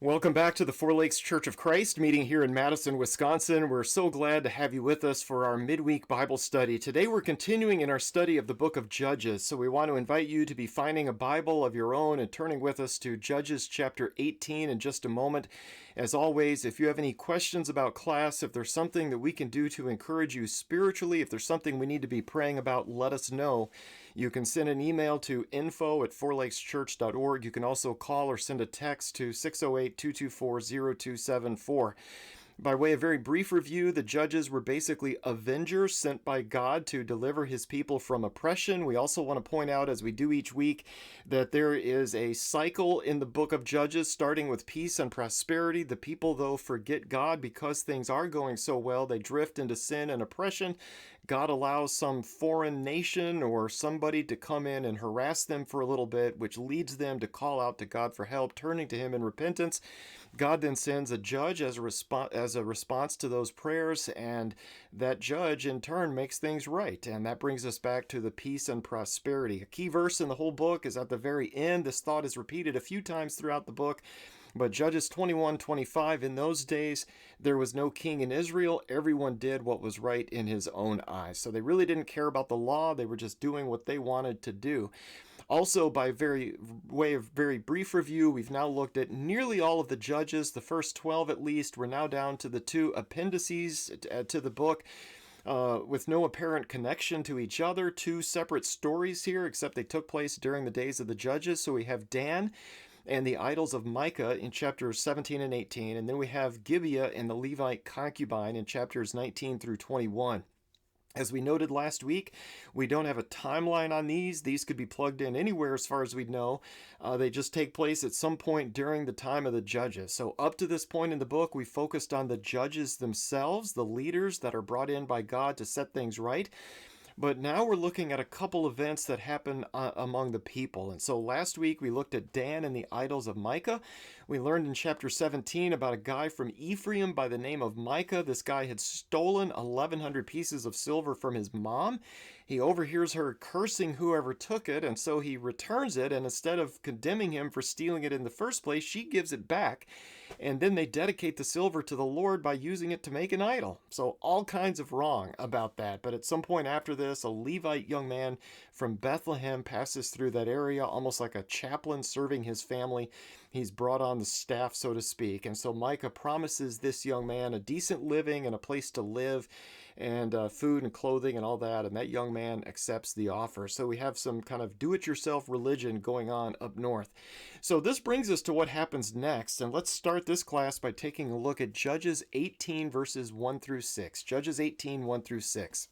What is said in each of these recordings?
Welcome back to the Four Lakes Church of Christ, meeting here in Madison, Wisconsin. We're so glad to have you with us for our midweek Bible study. Today we're continuing in our study of the book of Judges, so we want to invite you to be finding a Bible of your own and turning with us to Judges chapter 18 in just a moment. As always, if you have any questions about class, if there's something that we can do to encourage you spiritually, if there's something we need to be praying about, let us know. You can send an email to info@fourlakeschurch.org. You can also call or send a text to 608-224-0274. By way of very brief review, the judges were basically avengers sent by God to deliver his people from oppression. We also want to point out, as we do each week, that there is a cycle in the book of Judges, starting with peace and prosperity. The people, though, forget God because things are going so well. They drift into sin and oppression. God allows some foreign nation or somebody to come in and harass them for a little bit, which leads them to call out to God for help, turning to him in repentance. God then sends a judge as a response to those prayers, and that judge in turn makes things right. And that brings us back to the peace and prosperity. A key verse in the whole book is at the very end. This thought is repeated a few times throughout the book. But Judges 21:25, in those days there was no king in Israel. Everyone did what was right in his own eyes. So they really didn't care about the law. They were just doing what they wanted to do. Also, by way of very brief review, we've now looked at nearly all of the judges, the first 12 at least. We're now down to the two appendices to the book. With no apparent connection to each other, two separate stories here, except they took place during the days of the judges. So we have Dan and the idols of Micah in chapters 17 and 18, and then we have Gibeah and the Levite concubine in chapters 19 through 21. As we noted last week, we don't have a timeline on these. These could be plugged in anywhere as far as we know. They just take place at some point during the time of the judges. So up to this point in the book, we focused on the judges themselves, the leaders that are brought in by God to set things right. But now we're looking at a couple events that happen among the people. And so last week we looked at Dan and the idols of Micah. We learned in chapter 17 about a guy from Ephraim by the name of Micah. This guy had stolen 1,100 pieces of silver from his mom. He overhears her cursing whoever took it, and so he returns it, and instead of condemning him for stealing it in the first place, she gives it back. And then they dedicate the silver to the Lord by using it to make an idol. So all kinds of wrong about that. But at some point after this, a Levite young man from Bethlehem passes through that area, almost like a chaplain serving his family. He's brought on the staff, so to speak. And so Micah promises this young man a decent living and a place to live and food and clothing and all that. And that young man accepts the offer. So we have some kind of do-it-yourself religion going on up north. So this brings us to what happens next. And let's start this class by taking a look at Judges 18 verses 1 through 6. Judges 18, 1 through 6.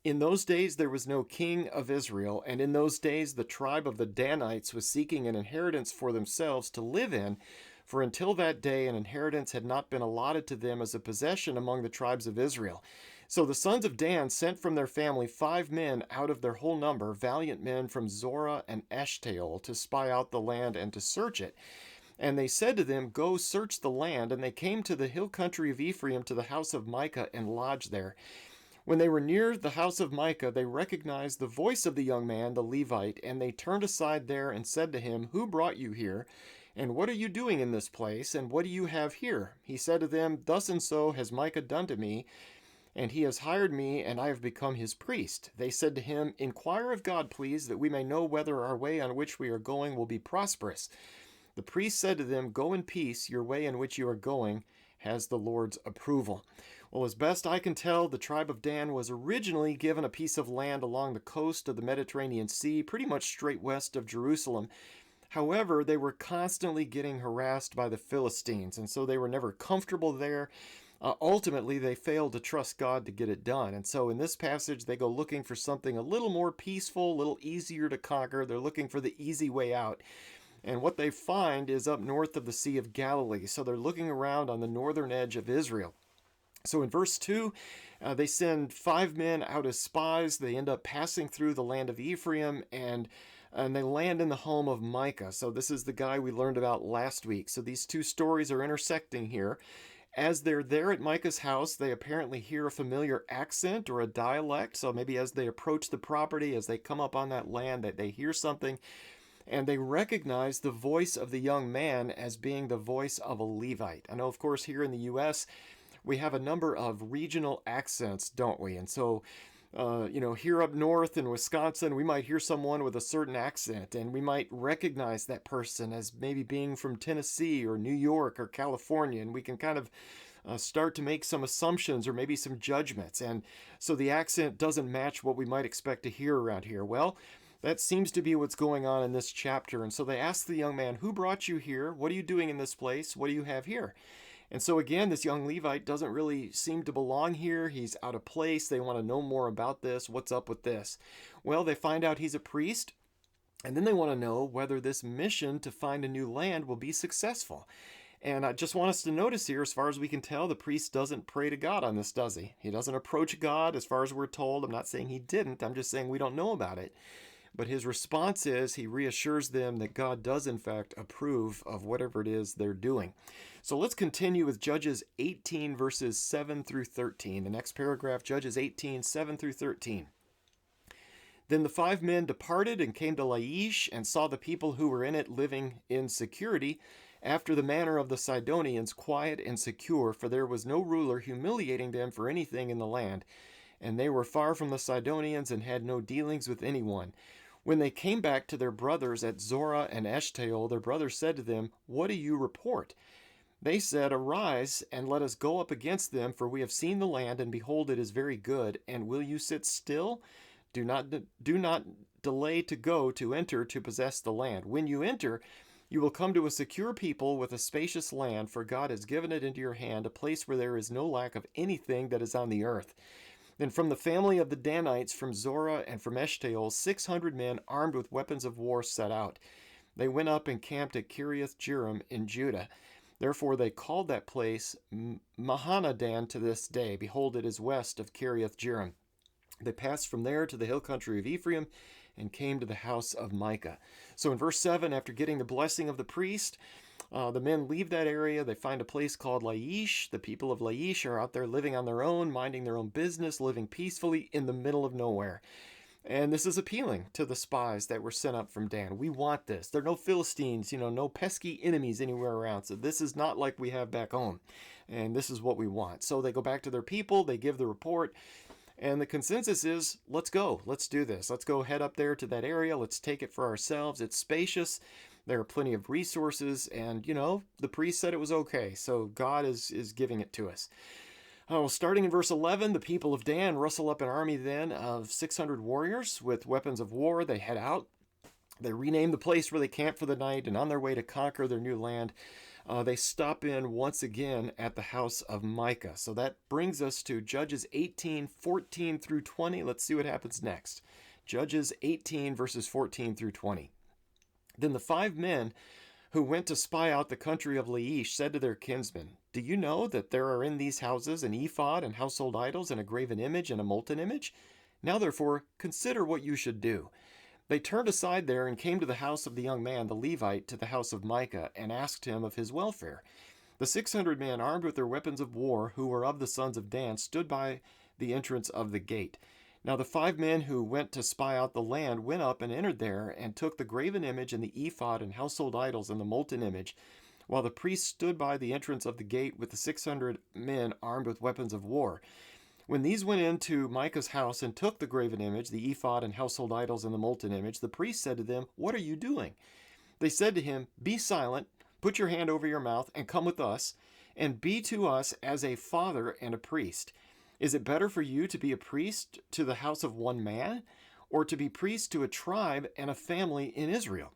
In those days there was no king of Israel, and in those days the tribe of the Danites was seeking an inheritance for themselves to live in, for until that day an inheritance had not been allotted to them as a possession among the tribes of Israel. So the sons of Dan sent from their family 5 men out of their whole number, valiant men from Zorah and Eshtaol, to spy out the land and to search it. And they said to them, "Go search the land." And they came to the hill country of Ephraim, to the house of Micah, and lodged there. When they were near the house of Micah, they recognized the voice of the young man, the Levite, and they turned aside there and said to him, "Who brought you here? And what are you doing in this place? And what do you have here?" He said to them, "Thus and so has Micah done to me, and he has hired me, and I have become his priest." They said to him, "Inquire of God, please, that we may know whether our way on which we are going will be prosperous." The priest said to them, "Go in peace, your way in which you are going has the Lord's approval." Well, as best I can tell, the tribe of Dan was originally given a piece of land along the coast of the Mediterranean Sea, pretty much straight west of Jerusalem. However, they were constantly getting harassed by the Philistines, and so they were never comfortable there. Ultimately, they failed to trust God to get it done. And so in this passage, they go looking for something a little more peaceful, a little easier to conquer. They're looking for the easy way out. And what they find is up north of the Sea of Galilee. So they're looking around on the northern edge of Israel. So in verse 2, they send 5 men out as spies. They end up passing through the land of Ephraim, and they land in the home of Micah. So this is the guy we learned about last week. So these two stories are intersecting here. As they're there at Micah's house, they apparently hear a familiar accent or a dialect. So maybe as they approach the property, as they come up on that land, that they hear something. and they recognize the voice of the young man as being the voice of a Levite. I know, of course, here in the U.S., we have a number of regional accents, don't we? And so, here up north in Wisconsin, we might hear someone with a certain accent, and we might recognize that person as maybe being from Tennessee or New York or California, and we can kind of start to make some assumptions or maybe some judgments. And so the accent doesn't match what we might expect to hear around here. Well, that seems to be what's going on in this chapter. And so they ask the young man, "Who brought you here? What are you doing in this place? What do you have here?" And so again, this young Levite doesn't really seem to belong here. He's out of place. They want to know more about this. What's up with this? Well, they find out he's a priest, and then they want to know whether this mission to find a new land will be successful. And I just want us to notice here, as far as we can tell, the priest doesn't pray to God on this, does he? He doesn't approach God, as far as we're told. I'm not saying he didn't. I'm just saying we don't know about it. But his response is he reassures them that God does, in fact, approve of whatever it is they're doing. So let's continue with Judges 18, verses 7 through 13. The next paragraph, Judges 18, 7 through 13. Then the 5 men departed and came to Laish and saw the people who were in it living in security, after the manner of the Sidonians, quiet and secure, for there was no ruler humiliating them for anything in the land. And they were far from the Sidonians and had no dealings with anyone. When they came back to their brothers at Zorah and Eshtaol, their brothers said to them, "What do you report?" They said, "Arise, and let us go up against them, for we have seen the land, and behold, it is very good. And will you sit still? Do not delay to go to enter to possess the land. When you enter, you will come to a secure people with a spacious land, for God has given it into your hand, a place where there is no lack of anything that is on the earth." Then from the family of the Danites, from Zorah and from Eshtaol, 600 men armed with weapons of war set out. They went up and camped at Kiriath Jearim in Judah. Therefore they called that place Mahanadan to this day. Behold, it is west of Kiriath Jearim. They passed from there to the hill country of Ephraim and came to the house of Micah. So in verse 7, after getting the blessing of the priest, the men leave that area. They find a place called Laish. The people of Laish are out there living on their own, minding their own business, living peacefully in the middle of nowhere. And this is appealing to the spies that were sent up from Dan. We want this. There are no Philistines, no pesky enemies anywhere around. So this is not like we have back home. And this is what we want. So they go back to their people. They give the report. And the consensus is, let's go. Let's do this. Let's go head up there to that area. Let's take it for ourselves. It's spacious. There are plenty of resources. And, the priest said it was okay. So God is giving it to us. Starting in verse 11, the people of Dan rustle up an army then of 600 warriors with weapons of war. They head out. They rename the place where they camp for the night, and on their way to conquer their new land, they stop in once again at the house of Micah. So that brings us to Judges 18, 14 through 20. Let's see what happens next. Judges 18, verses 14 through 20. Then the 5 men who went to spy out the country of Laish said to their kinsmen, "Do you know that there are in these houses an ephod and household idols and a graven image and a molten image? Now therefore consider what you should do." They turned aside there and came to the house of the young man, the Levite, to the house of Micah, and asked him of his welfare. The 600 men, armed with their weapons of war, who were of the sons of Dan, stood by the entrance of the gate. Now the 5 men who went to spy out the land went up and entered there, and took the graven image and the ephod and household idols and the molten image, while the priests stood by the entrance of the gate with the 600 men armed with weapons of war. When these went into Micah's house and took the graven image, the ephod and household idols and the molten image, the priest said to them, "What are you doing?" They said to him, "Be silent, put your hand over your mouth, and come with us, and be to us as a father and a priest. Is it better for you to be a priest to the house of one man, or to be priest to a tribe and a family in Israel?"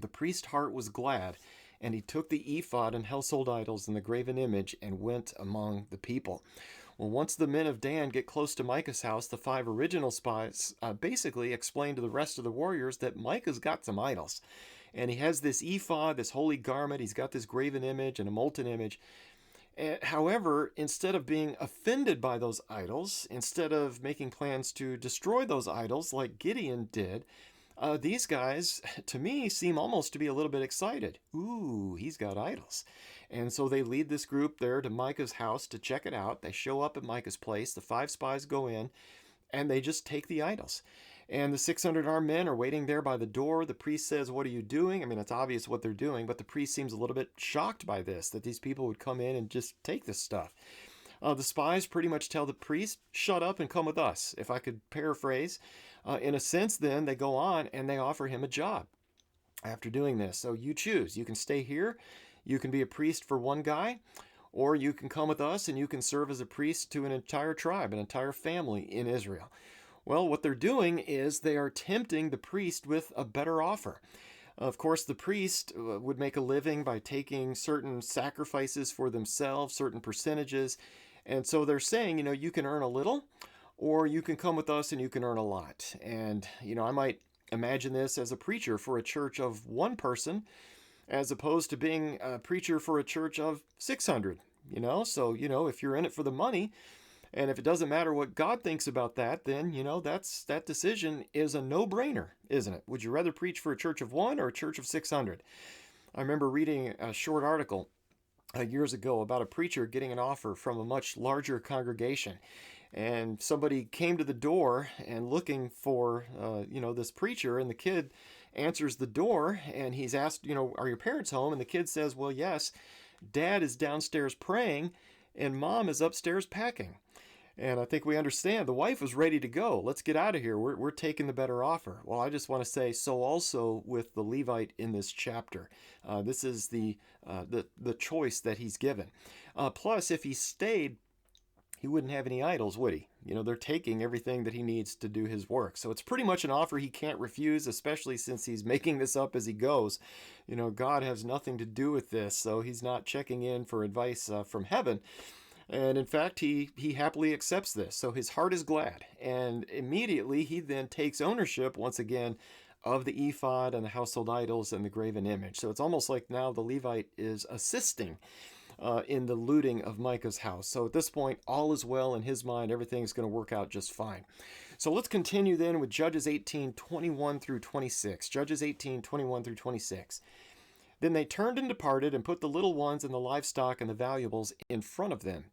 The priest's heart was glad, and he took the ephod and household idols and the graven image and went among the people. Well, once the men of Dan get close to Micah's house, the 5 original spies basically explain to the rest of the warriors that Micah's got some idols. And he has this ephod, this holy garment. He's got this graven image and a molten image. However, instead of being offended by those idols, instead of making plans to destroy those idols like Gideon did, these guys, to me, seem almost to be a little bit excited. Ooh, he's got idols. And so they lead this group there to Micah's house to check it out. They show up at Micah's place. The 5 spies go in, and they just take the idols. And the 600 armed men are waiting there by the door. The priest says, "What are you doing?" I mean, it's obvious what they're doing, but the priest seems a little bit shocked by this, that these people would come in and just take this stuff. The spies pretty much tell the priest, "Shut up and come with us," if I could paraphrase. In a sense, then, they go on and they offer him a job after doing this. So you choose. You can stay here, you can be a priest for one guy, or you can come with us and you can serve as a priest to an entire tribe, an entire family in Israel. Well, what they're doing is they are tempting the priest with a better offer. Of course, the priest would make a living by taking certain sacrifices for themselves, certain percentages. And so they're saying, you can earn a little, or you can come with us and you can earn a lot. And, I might imagine this as a preacher for a church of one person, as opposed to being a preacher for a church of 600. So, if you're in it for the money, and if it doesn't matter what God thinks about that, then, that decision is a no-brainer, isn't it? Would you rather preach for a church of one or a church of 600? I remember reading a short article years ago about a preacher getting an offer from a much larger congregation. And somebody came to the door and looking for, this preacher, and the kid answers the door and he's asked, "Are your parents home?" And the kid says, "Well, yes, Dad is downstairs praying and Mom is upstairs packing." And I think we understand the wife was ready to go. Let's get out of here. We're taking the better offer. Well, I just want to say, so also with the Levite in this chapter. This is the choice that he's given. Plus, if he stayed, he wouldn't have any idols, would he? They're taking everything that he needs to do his work. So it's pretty much an offer he can't refuse, especially since he's making this up as he goes. God has nothing to do with this, so he's not checking in for advice from heaven. And in fact, he happily accepts this. So his heart is glad. And immediately he then takes ownership once again of the ephod and the household idols and the graven image. So it's almost like now the Levite is assisting in the looting of Micah's house. So at this point, all is well in his mind. Everything's going to work out just fine. So let's continue then with Judges 18:21 through 26. Judges 18:21 through 26. Then they turned and departed and put the little ones and the livestock and the valuables in front of them.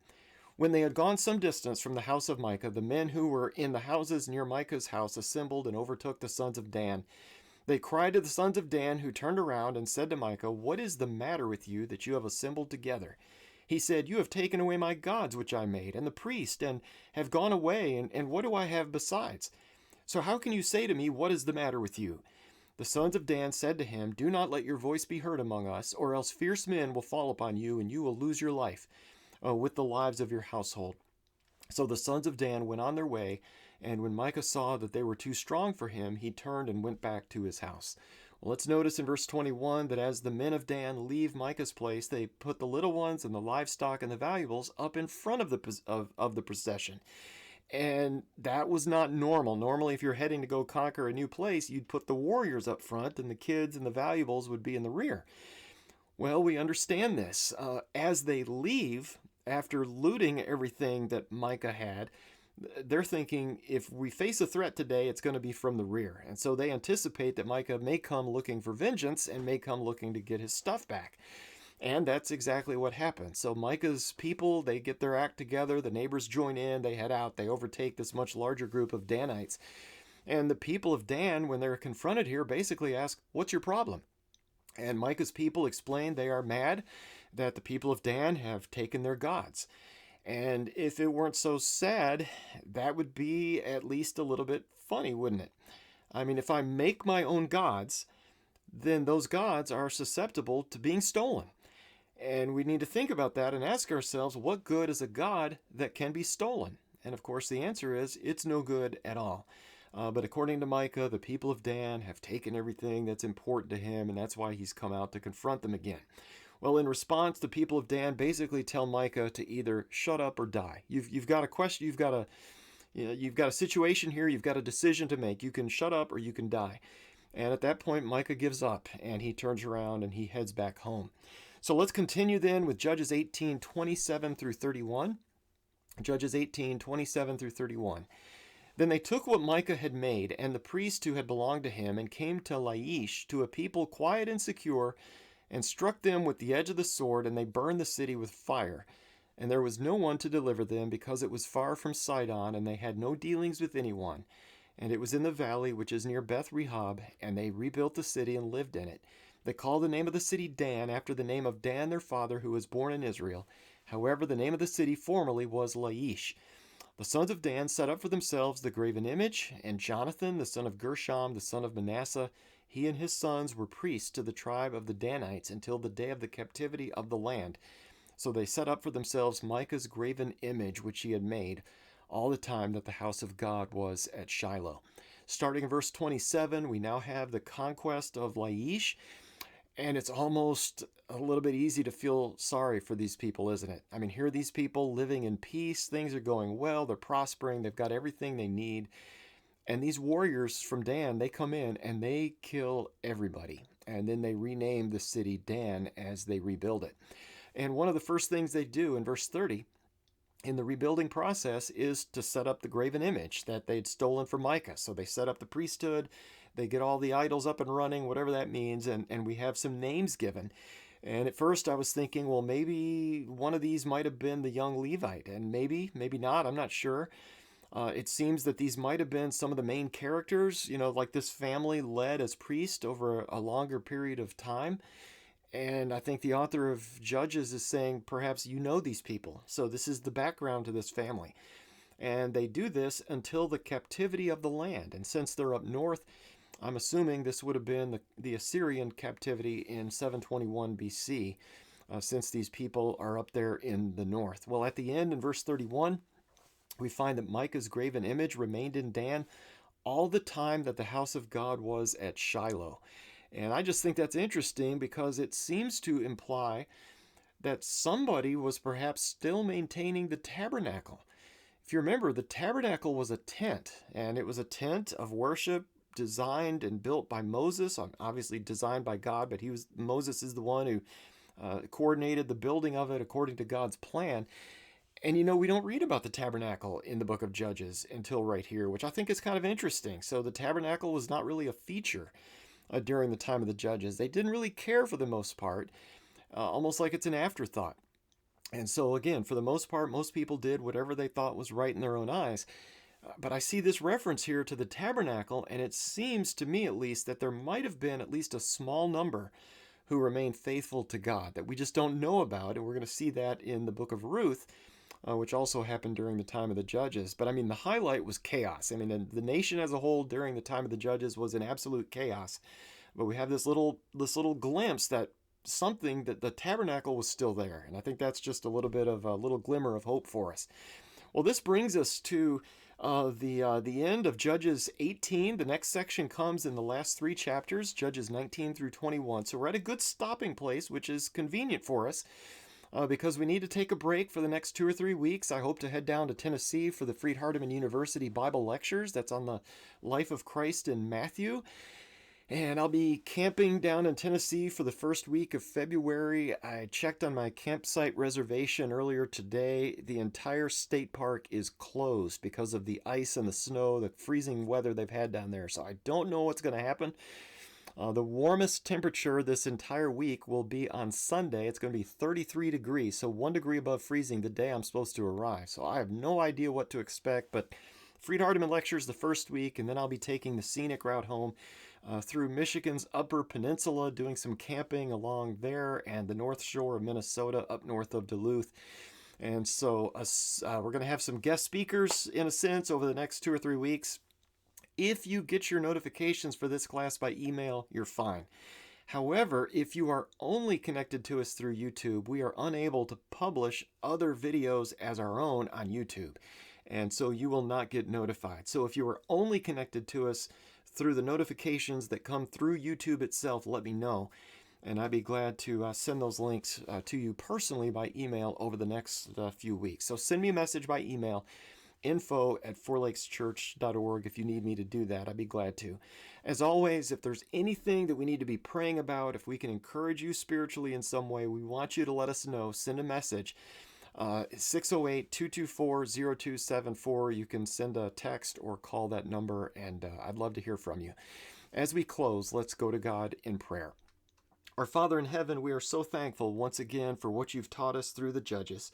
When they had gone some distance from the house of Micah, the men who were in the houses near Micah's house assembled and overtook the sons of Dan. They cried to the sons of Dan, who turned around and said to Micah, "What is the matter with you that you have assembled together?" He said, "You have taken away my gods which I made, and the priest, and have gone away, and what do I have besides? So how can you say to me, 'What is the matter with you?'" The sons of Dan said to him, "Do not let your voice be heard among us, or else fierce men will fall upon you, and you will lose your life with the lives of your household." So the sons of Dan went on their way, and when Micah saw that they were too strong for him, he turned and went back to his house. Well, let's notice in verse 21 that as the men of Dan leave Micah's place, they put the little ones and the livestock and the valuables up in front of the procession. And that was not normal. Normally, if you're heading to go conquer a new place, you'd put the warriors up front and the kids and the valuables would be in the rear. Well, we understand this. As they leave, after looting everything that Micah had, they're thinking, if we face a threat today, it's going to be from the rear. And so they anticipate that Micah may come looking for vengeance and may come looking to get his stuff back. And that's exactly what happened. So Micah's people, they get their act together, the neighbors join in, they head out, they overtake this much larger group of Danites. And the people of Dan, when they're confronted here, basically ask, "What's your problem?" And Micah's people explain they are mad that the people of Dan have taken their gods. And if it weren't so sad, that would be at least a little bit funny, wouldn't it? I mean, if I make my own gods, then those gods are susceptible to being stolen. And we need to think about that and ask ourselves, what good is a god that can be stolen? And of course, the answer is it's no good at all. But according to Micah, the people of Dan have taken everything that's important to him, and that's why he's come out to confront them again. Well, in response, the people of Dan basically tell Micah to either shut up or die. You've got a question, you've got a situation here, you've got a decision to make. You can shut up or you can die. And at that point, Micah gives up and he turns around and he heads back home. So let's continue then with Judges 18:27 through 31. Judges 18:27 through 31. Then they took what Micah had made and the priest who had belonged to him and came to Laish, to a people quiet and secure, and struck them with the edge of the sword, and they burned the city with fire. And there was no one to deliver them, because it was far from Sidon, and they had no dealings with anyone. and it was in the valley which is near Beth Rehob, and they rebuilt the city and lived in it. They called the name of the city Dan, after the name of Dan their father, who was born in Israel. However, the name of the city formerly was Laish. The sons of Dan set up for themselves the graven image, and Jonathan, the son of Gershom, the son of Manasseh, he and his sons were priests to the tribe of the Danites until the day of the captivity of the land. So they set up for themselves Micah's graven image, which he had made, all the time that the house of God was at Shiloh. Starting in verse 27, we now have the conquest of Laish, and it's almost a little bit easy to feel sorry for these people, isn't it? I mean, here are these people living in peace, things are going well, they're prospering, they've got everything they need. And these warriors from Dan, they come in and they kill everybody. And then they rename the city Dan as they rebuild it. And one of the first things they do in verse 30 in the rebuilding process is to set up the graven image that they'd stolen from Micah. So they set up the priesthood, they get all the idols up and running, whatever that means, and we have some names given. And at first I was thinking, well, maybe one of these might have been the young Levite, and maybe not, I'm not sure. It seems that these might have been some of the main characters, like this family led as priest over a longer period of time. And I think the author of Judges is saying, perhaps you know these people. So this is the background to this family. And they do this until the captivity of the land. And since they're up north, I'm assuming this would have been the Assyrian captivity in 721 BC, since these people are up there in the north. Well, at the end, in verse 31, we find that Micah's graven image remained in Dan all the time that the house of God was at Shiloh. And I just think that's interesting because it seems to imply that somebody was perhaps still maintaining the tabernacle. If you remember, the tabernacle was a tent, and it was a tent of worship designed and built by Moses, obviously designed by God, but Moses is the one who coordinated the building of it according to God's plan. And we don't read about the tabernacle in the book of Judges until right here, which I think is kind of interesting. So the tabernacle was not really a feature during the time of the Judges. They didn't really care for the most part, almost like it's an afterthought. And so again, for the most part, most people did whatever they thought was right in their own eyes. But I see this reference here to the tabernacle, and it seems to me at least that there might have been at least a small number who remained faithful to God that we just don't know about. And we're going to see that in the book of Ruth, which also happened during the time of the Judges. But I mean, the highlight was chaos. I mean, the nation as a whole during the time of the Judges was in absolute chaos. But we have this little glimpse that the tabernacle was still there. And I think that's just a little bit of a little glimmer of hope for us. Well, this brings us to the end of Judges 18. The next section comes in the last 3 chapters, Judges 19 through 21. So we're at a good stopping place, which is convenient for us. Because we need to take a break for the next 2 or 3 weeks. I hope to head down to Tennessee for the Freed-Hardeman University Bible Lectures. That's on the life of Christ in Matthew. And I'll be camping down in Tennessee for the first week of February. I checked on my campsite reservation earlier today. The entire state park is closed because of the ice and the snow, the freezing weather they've had down there. So I don't know what's going to happen. The warmest temperature this entire week will be on Sunday. It's going to be 33 degrees, so 1 degree above freezing the day I'm supposed to arrive. So I have no idea what to expect, but Freed-Hardeman Lectures the first week, and then I'll be taking the scenic route home through Michigan's Upper Peninsula, doing some camping along there, and the North Shore of Minnesota up north of Duluth. And so we're going to have some guest speakers, in a sense, over the next 2 or 3 weeks. If you get your notifications for this class by email, you're fine. However, if you are only connected to us through YouTube, we are unable to publish other videos as our own on YouTube. And so you will not get notified. So if you are only connected to us through the notifications that come through YouTube itself, let me know. And I'd be glad to send those links to you personally by email over the next few weeks. So send me a message by email, info@fourlakeschurch.org, if you need me to do that. I'd be glad to. As always, if there's anything that we need to be praying about, if we can encourage you spiritually in some way, we want you to let us know. Send a message. 608-224-0274. You can send a text or call that number, and I'd love to hear from you. As we close, let's go to God in prayer. Our Father in heaven, we are so thankful once again for what you've taught us through the Judges.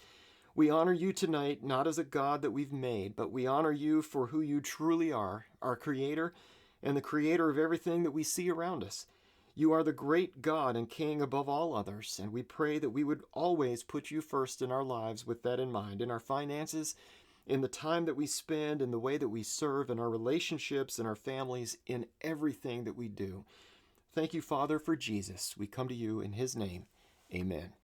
We honor you tonight, not as a God that we've made, but we honor you for who you truly are, our Creator and the Creator of everything that we see around us. You are the great God and King above all others, and we pray that we would always put you first in our lives with that in mind, in our finances, in the time that we spend, in the way that we serve, in our relationships, in our families, in everything that we do. Thank you, Father, for Jesus. We come to you in his name. Amen.